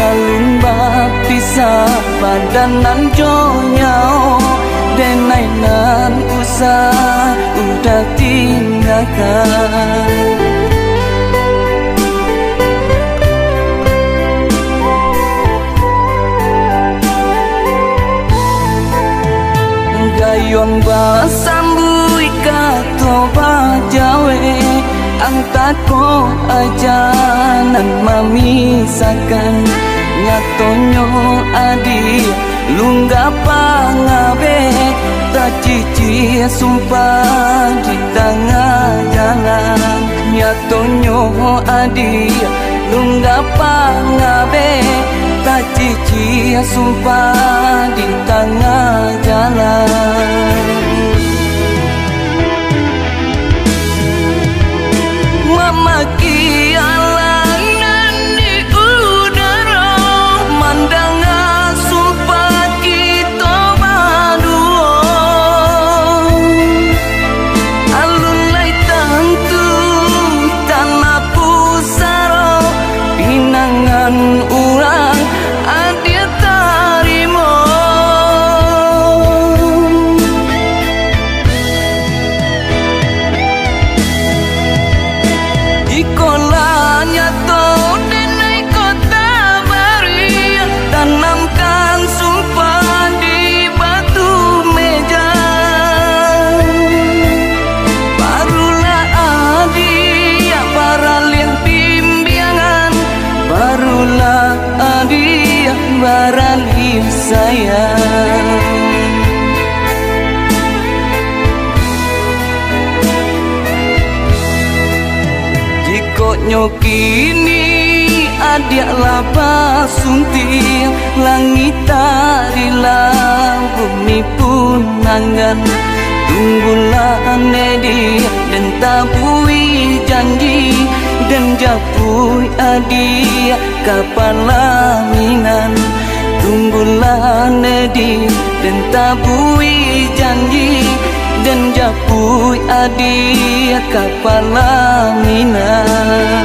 balun bapisa padanan jonyao denai nan usah udah tinggalkan. Gayon basambui kato bajawe angtako aja nan mamisakan nyatonyo adi lungga pangabe tak cici sumpah di tengah jalan nyatonyo adi lungga pangabe tak cici sumpah di tengah jalan. Memaki alangan di udara mandangan sumpah kita berdua alun lai tentu tanah pusara pinangan orang adia tarimo ikolanya to denai kota bari tanamkan sumpah di batu meja barulah adia para liang pimbiangan barulah adia barali sayang. Jikoknya kini adia laba sunting langit tarilah bumi pun nangan tunggulah nedi dan tabui janji dan japui adia kapan laminan tunggulah nedi dan tabui janji dan japui adia kapan laminan.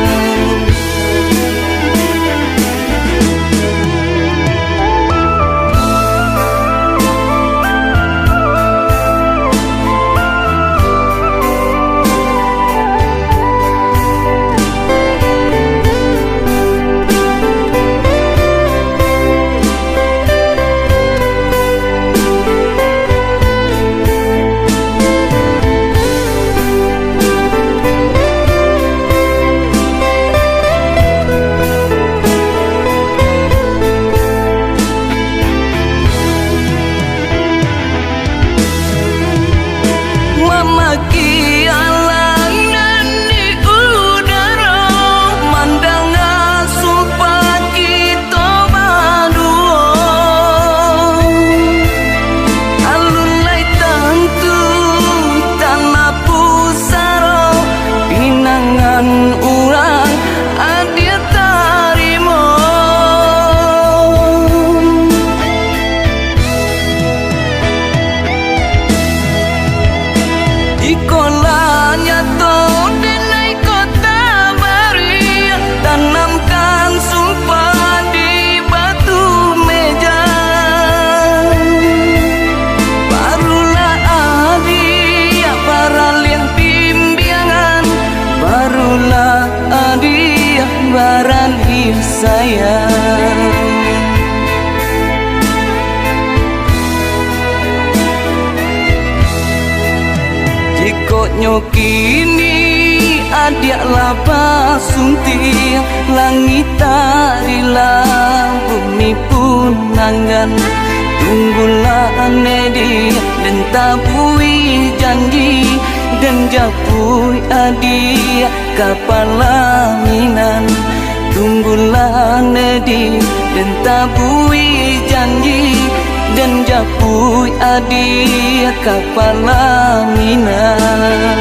Memaki alangan di udara mandangan sumpah kita berdua alun lai tentu tanah pusara pinangan orang adia tarimo ikolanya to denai kota bari tanamkan sumpah di batu meja barulah adia para liang pimbiangan barulah adia barali sayang. Jikoknya kini adia laba sunting langit tarilah bumi pun nangan tunggulah nedi dan tabui janji dan japui adia kapan laminan tunggulah nedi dan tabui janji dan japui adia kapan laminan.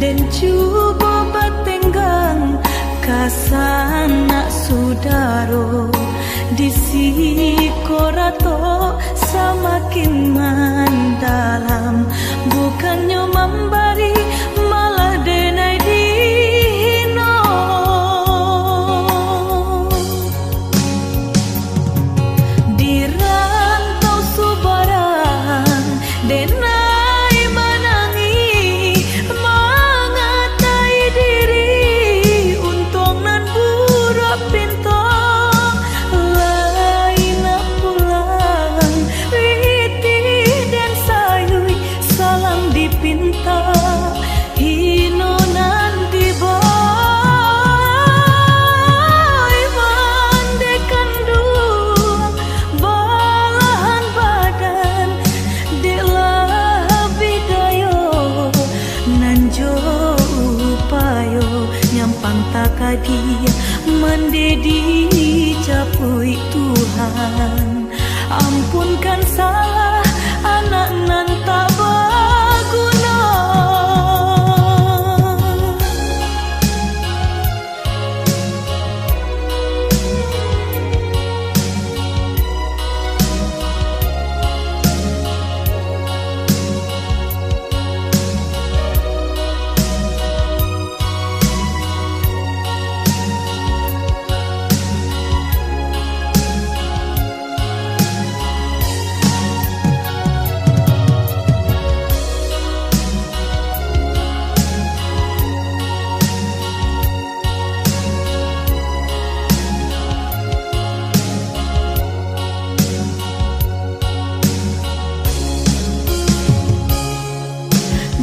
Den cuba batenggang kasana sudaro disi korato semakin mendalam, bukannya memberi malah denai dihino. Di rantau subaran denai menangi mengatai diri untung nan buruk pintu lain pulang witi dan sayui salang dipinta hino nan diboy mandekan dua balahan badan delah bidayo nanjo upayo nyampang takadi mendedi capui Tuhan, ampunkan salah anak nan tak berguna.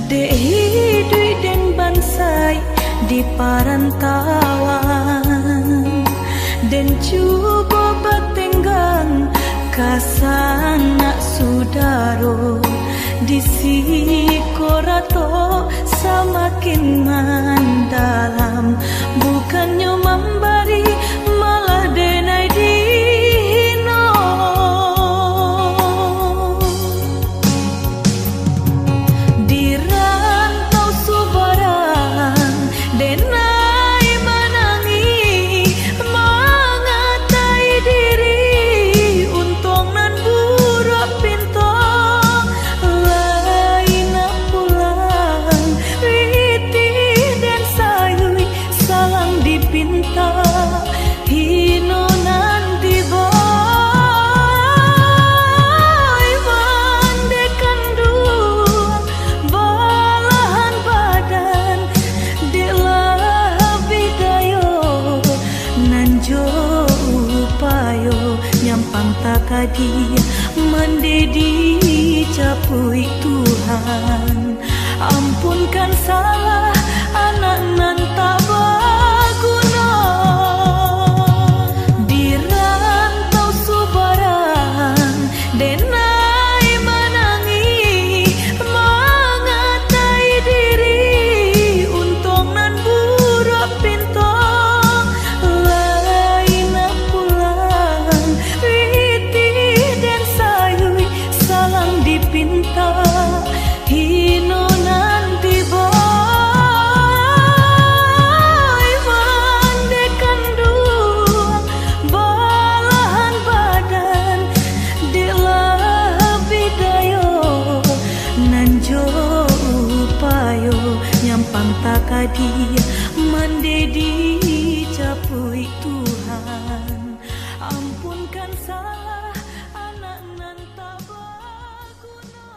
Dehidui den bansai di parantauan den cuba batenggang kasana sudaro disi korato semakin mendalam, bukannya memberi malah denai dihino. Di rantau subaran denai menangi mengatai diri untung nan buruk pintu lain pulang witi dan sayui salang dipinta hino nan diboy mandekan dua balahan badan delah bidayo nanjo upayo nyampang takadi mendedi capui Tuhan, ampunkan salah anak nan tak berguna. Di rantau subaran denai menangi mengatai diri untung nan buruk pintu lain pulang witi dan sayui salang dipinta hino nan diboy mandekan dua balahan badan delah bidayo nanjo upayo nyampang takadi mendedi capui Tuhan, ampunkan salah anak nan tak berguna.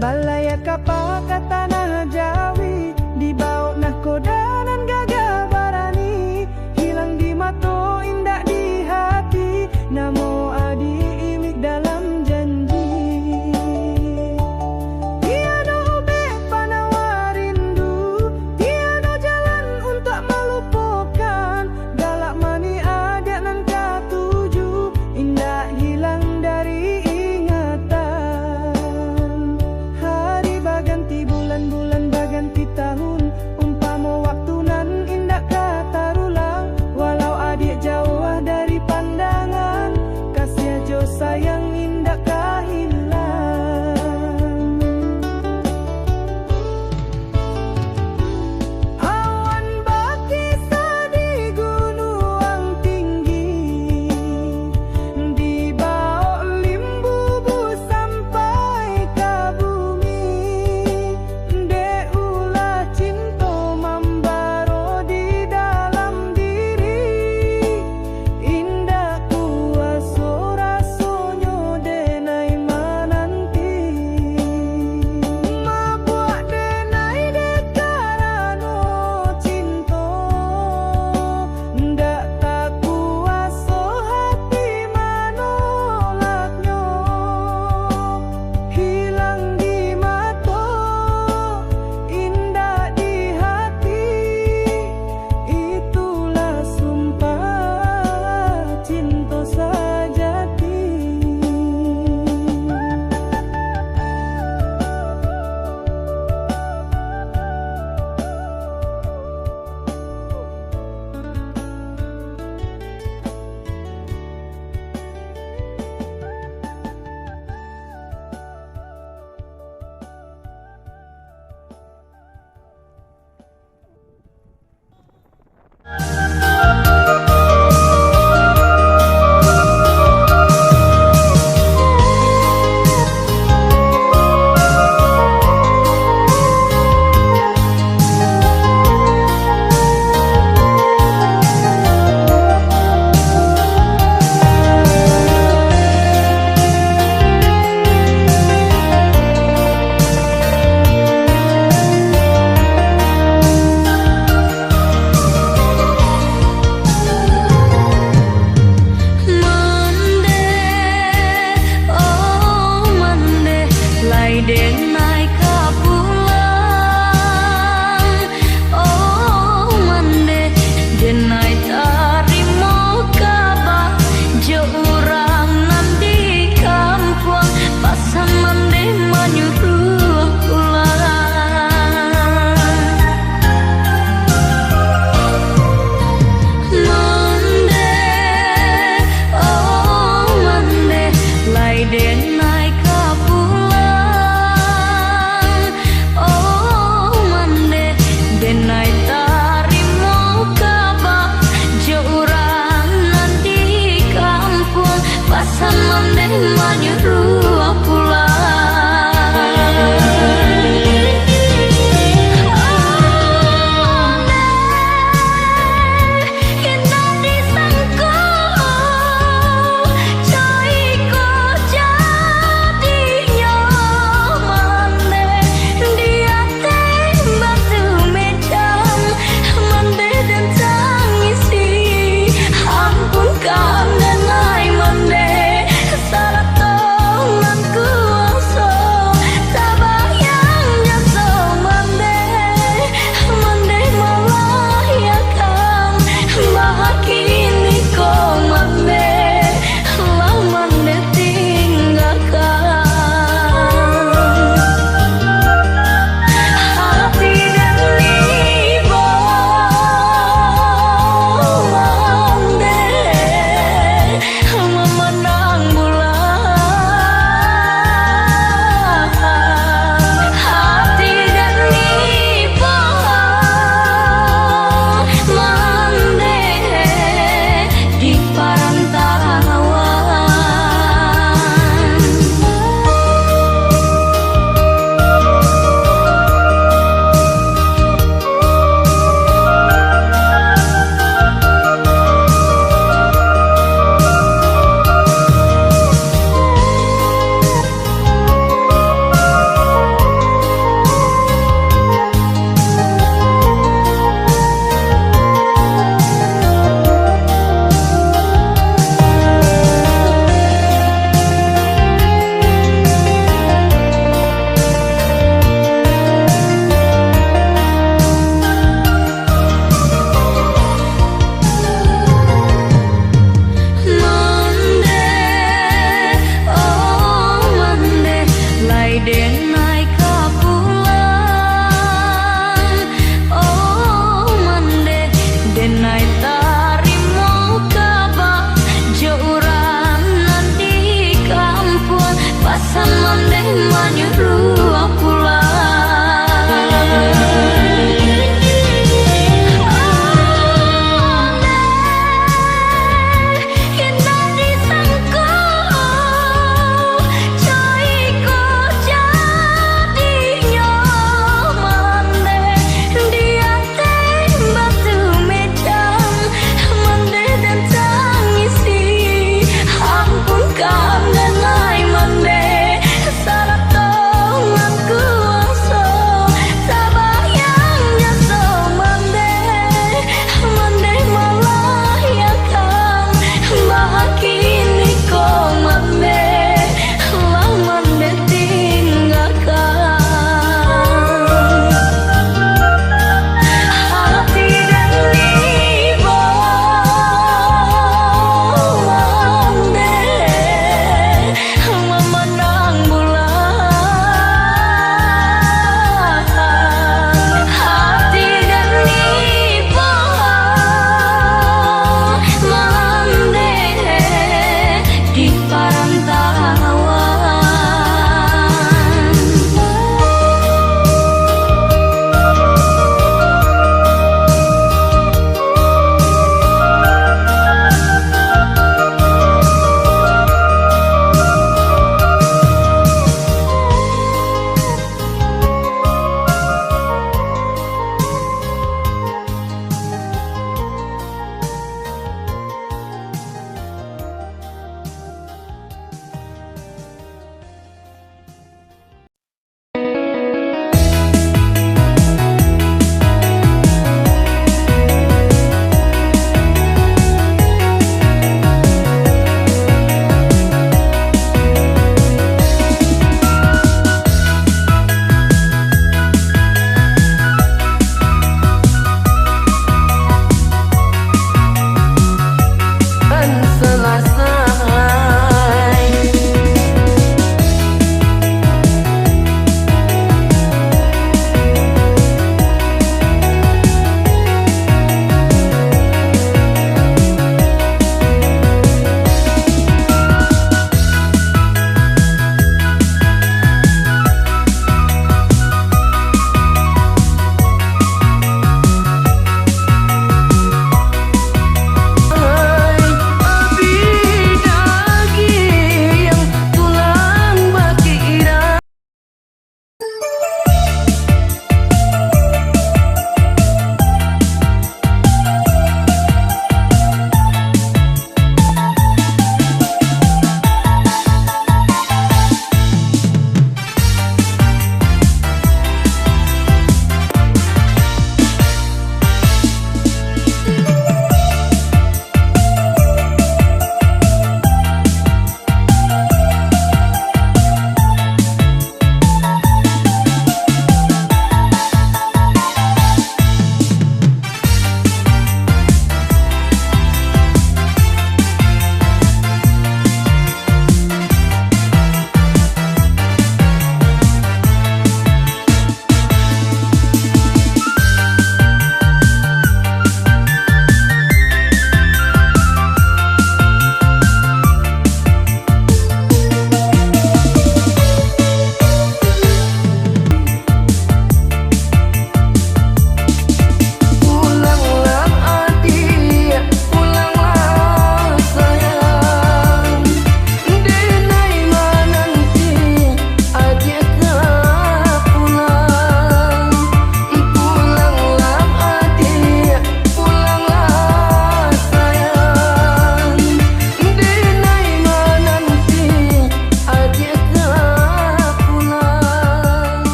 Balaya kapal ke tanah Jawi, di bawah nahkoda nan gagah barani. Hilang di mato, indah di hati, namo adi imik dalam janji. Tiada obek panawar rindu, tiada jalan untuk melupakan. Galak mani ada nan katuju, indah hilang dari ingatan.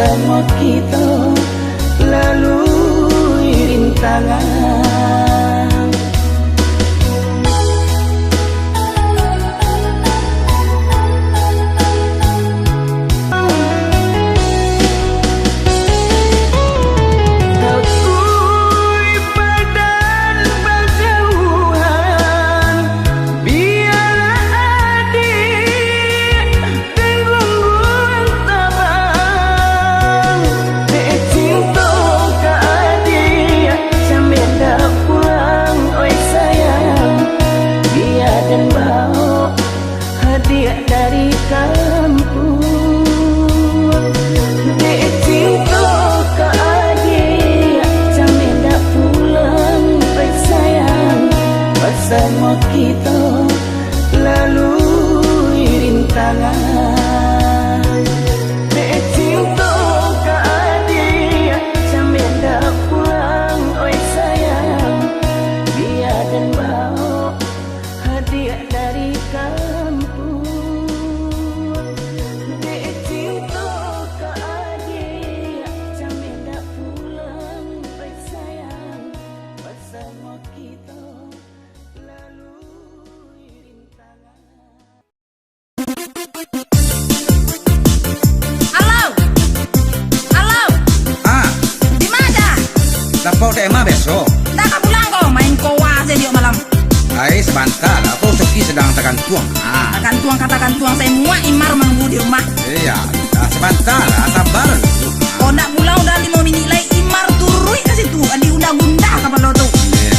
bersama kita lalui rintangan. Akui badan berjauhan, biarlah adik tanggung tabang. Dek cinta ke adik sampai dah pulang, oi sayang. Biar dan bawa hadiah dari kampung. Dek cinta ke adik sampai dah pulang, oi sayang. Bersama kita lalui rintangan. Dek cinta ke adik sampai dah pulang, oi sayang. Biar dan bawa hadiah dari kampung. Dek cinta ke adik sampai dah pulang, oi sayang. Bersama kita lalui rintangan. Halo, halo, Ah, di mana? dapat tema besok. Tak kau pulang kau main kowa saja di malam. Hai, sebentar, aku Coki sedang tekan tuang. Ah, Katakan tuang saya muak Imar menunggu di rumah. iya, sebentar, sabar. Kau nak pulang udah 5 menit lagi Imar turun ke situ. Adi unda-unda kapal lo tu. Deh.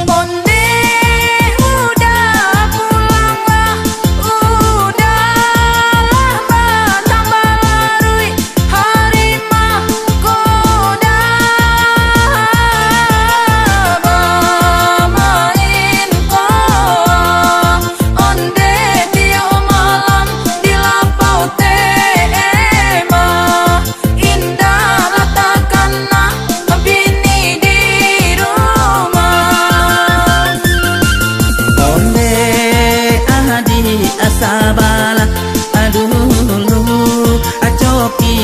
Onde udah pulanglah, udahlah batang balarui hari mah koda bermain koa. Onde tiap malam di lapau tema, indah letakkanlah bini di rumah. Onde ahadi asabala adulu acoki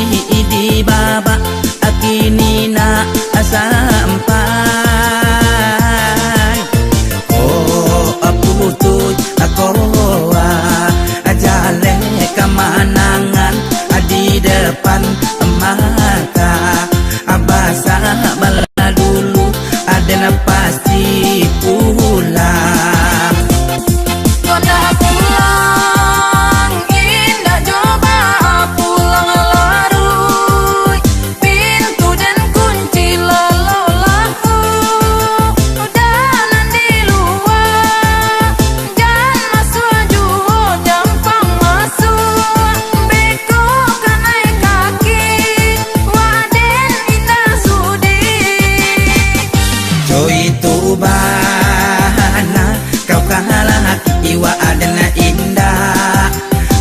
di baba akini na sampai. Oh aputuy akoa ajale kemenangan di depan mata. Abasa bala dulu ada pasti pulang. Koda pulang, indah coba pulang larui. Pintu dan kunci lololahu, danan di luar. Jangan masuk juho, jampang masuk. Beko kanai kaki, waden indah sudi. Joy itu bahana kau kalah iwa adana indah.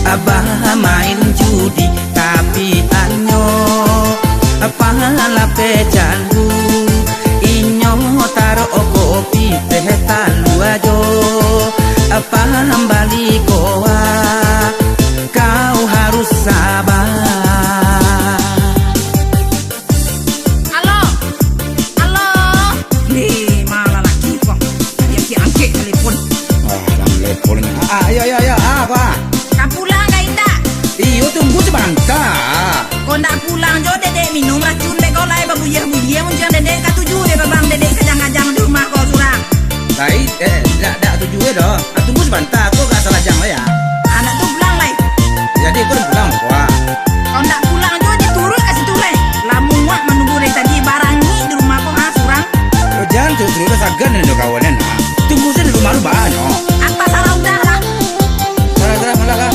Abah main judi tapi anyo pahala pecandu. Inyo taro kopi teh talu ajo paham balik koa. Kau harus sabar. Halo, halo. Nih malah lagi kok. Dia si angke telepon. Dalam teleponnya. Ayo, apa? Kau pulang kah indah? Iyo, tunggu sebentar. Kau nak pulang jo dedek minum racun dek kau lai babuyah-buyah muncul dedek katuju dek babang dedek kejang-kejang di rumah kau surang. Baik, dah tujuh dah. Tunggu sebentar, aku gak salah jam ya. Anak tu pulang lai. Jadi aku pulang kuah. Kau nak pulang jo dia turun kasih tulai. Lamu muak menunggu dari tadi barangi di rumah kau surang. Jangan terus sagan nih kawanan. Tunggu saya di rumah lu banyak. Apa salah udah lah. Salah malah lah.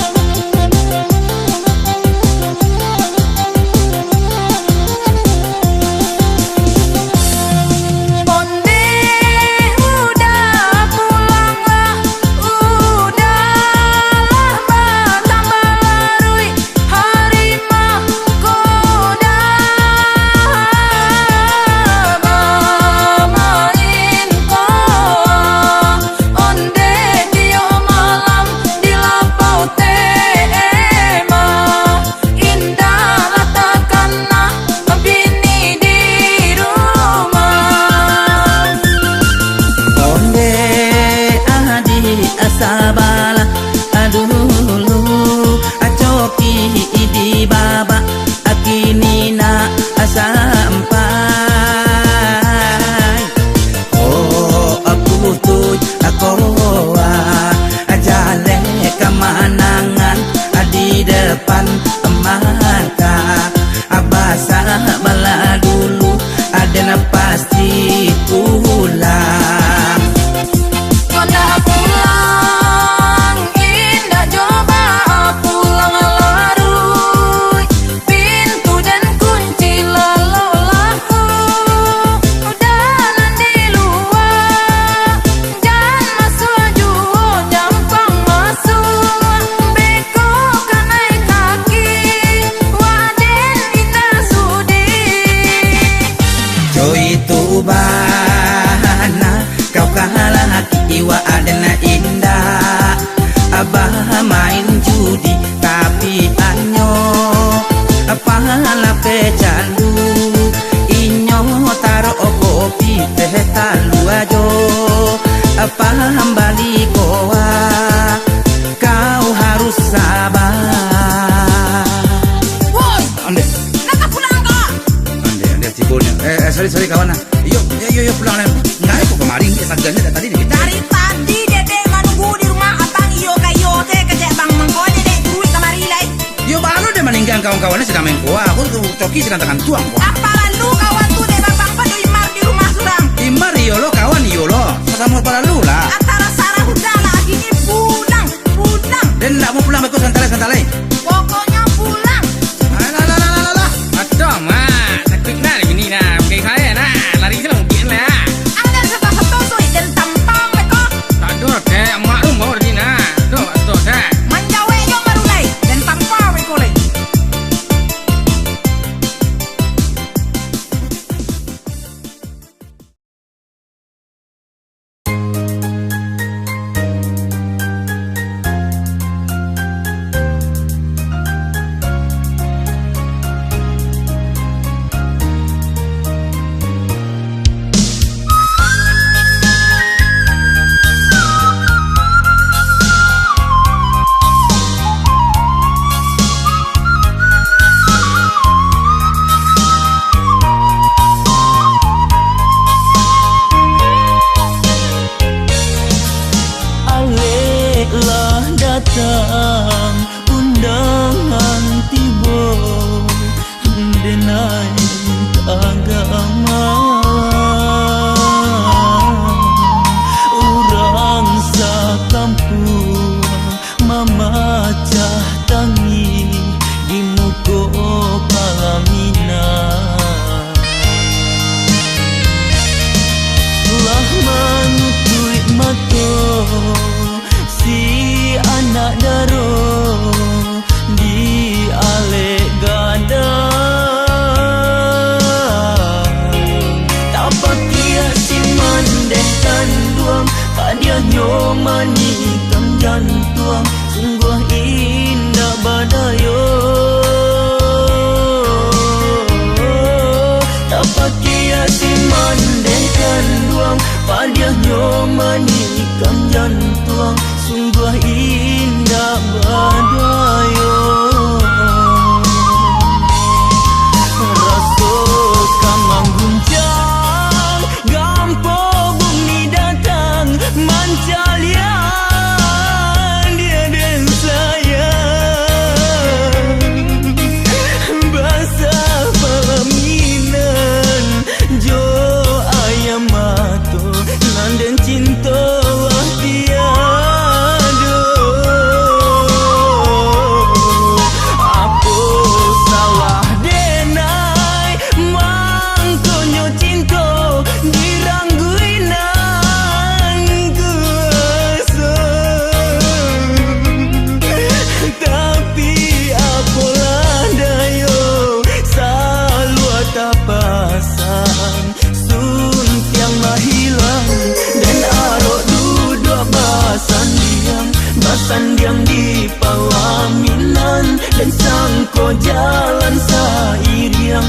Onde udah kembali koa, kau harus sabar. Woi, Ande, nak pulang kok? ande ciponya. Sorry kawan. Yo pulang lah. Nggak aku kemarin saganya dari tadi di Dari tadi Dede menunggu di rumah abang iyo kayo teh kejek bang mengko Dede duit kamari lai. Yo baru dia meninggal kawan-kawannya sedang main koa. Aku tuh coki sedang tekan tuang koa. Apa lalu kawan tuh deh babang pada imar di rumah surang. Imar yolo kawan yolo. Sama para lu lah. Antara Sarah udah lagi nih pulang. Dan nggak mau pulang ke santai. Pokoknya pulang. Lah. Aduh, mak. Sakit nah begini nah. Kayak saya nah. Lari ke mungkin lah. Anda satu suit dan tampang beko. Aduh, teh. Mak lu mau di nah. Aduh, teh. Manjawe yo marulai dan tampang beko lai. Aleklah datang undangan tiba denai agama orang sakampung mamacah tangi di muka palamina lah mengutui mata si anak daro di alek gadang tak pakia si mandehkan duang padia nyomani kam jantuang sungguh indah badayo tak pakia si mandehkan duang padia nyomani kam jantuang sungguh indah badayo rasa kamang guncang gampo bumi datang mancalian dia dan sayang basah palaminan jo ayam mato nanden cinta wah tiada apa salah denai mangkonyo cinta dirangguinan kuasa tapi apalah dayo selalu tapasan sun tiang mah hilang dan arok duduk basan diam di palaminan dan sangko jalan sairiang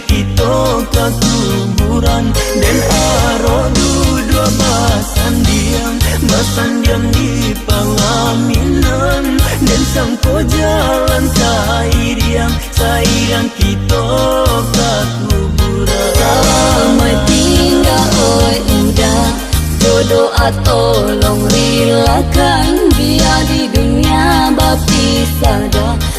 kita ke kuburan dan arok duduk basan diam di palaminan dan sangko jalan sairiang kita ke kuburan. Selamat tinggal oi udah jodoh tolong relakan biar di dunia berpisah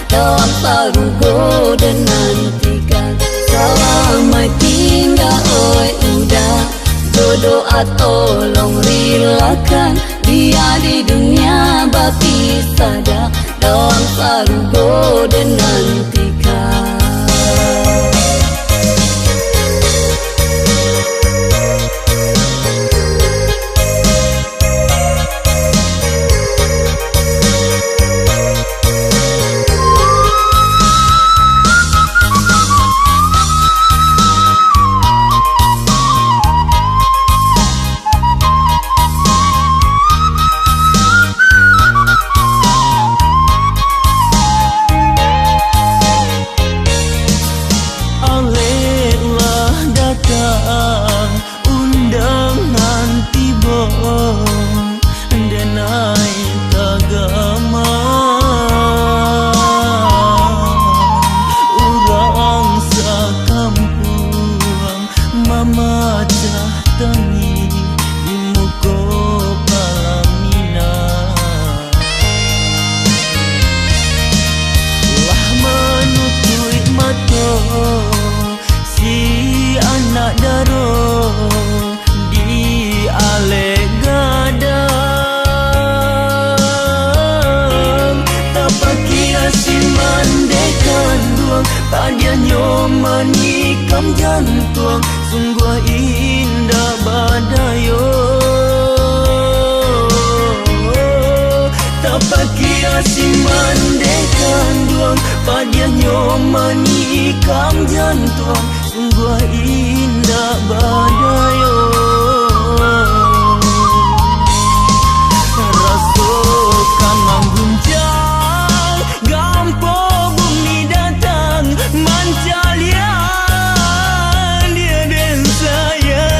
dalam sarugo dan nantikan. Selamat tinggal oi udah jodoh tolong relakan biar di dunia berpisah dalam sarugo dan nantikan. kiasi mandekan duang Padianyo menikam jantung Sungguh indah badayo Rasakan mengguncang Gampo bumi datang Mancalian dia dan sayang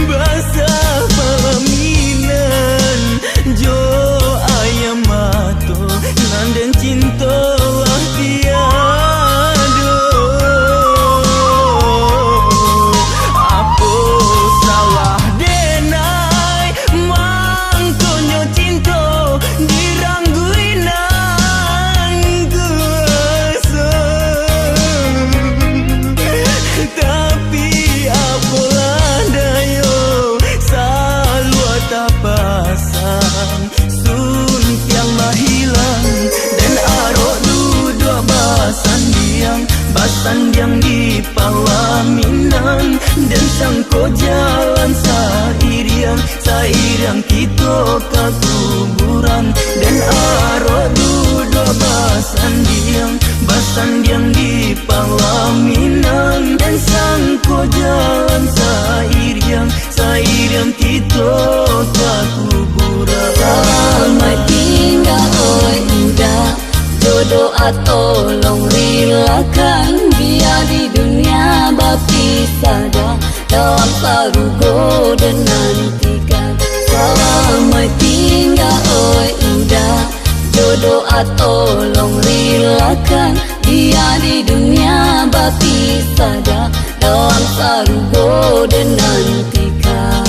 Basah palaminan Jo ayam mato Nandeng cinta lah tiada Apa salah denai Mangkonyo cinta Diranggui nang kuasa Tapi apalah dayo Salua tak pasang Sun tiang mahilang Dan arok duduk basandiang di Palaminan Dan sangko jalan sairiang kita ke kuburan Dan arok duduk basandiang di Palaminan Dan sangko jalan sairiang kita ke kuburan Selamat tinggal oi muda Jodoh tolong relakan Biar di dunia berpisah dah Dalam sarugo dan nantikan Selamat tinggal oi muda Jodoh tolong relakan Biar di dunia berpisah dah Dalam sarugo dan nantikan